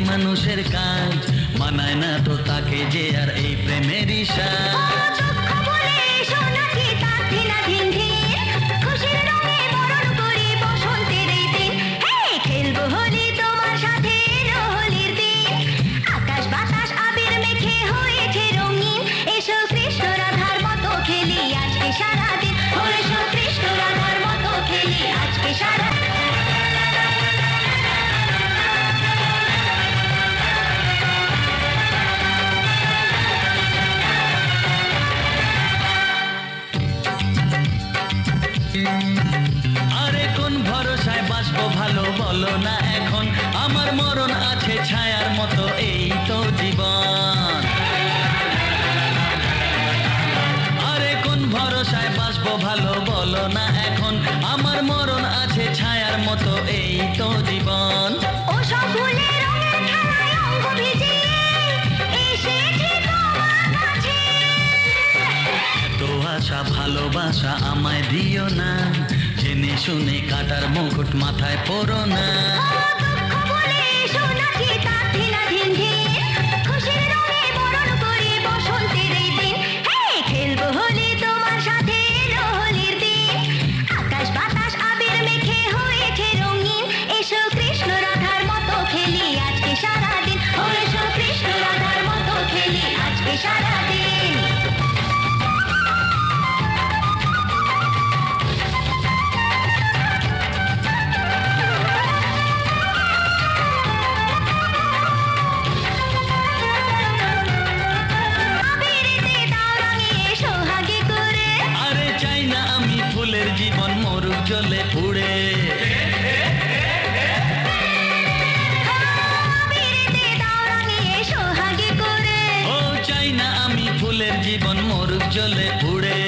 মানুষের কাজ, মানায় না তো তাকে যে আর এই প্রেমেরই সাজ। আরে কোন ভরসায় বাঁচবো ভালো বলো না এখন, আমার মরণ আছে ছায়ার মতো এই তো জীবন। আরে কোন ভরসায় বাঁচবো ভালো বলো না এখন, আমার মরণ আছে ছায়ার মতো এই তো জীবন। এত আশা ভালোবাসা আমায় দিও না, জেনে শুনে কাটার মুকুট মাথায় পরো না। জীবন মরুক জ্বলে পুড়ে, ও চাই না আমি ফুলের জীবন মরুক জ্বলে পুড়ে।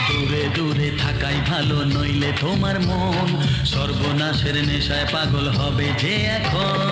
দূরে দূরে থাকাই ভালো, নইলে তোমার মন সর্বনাশের নেশায় পাগল হবে যে এখন।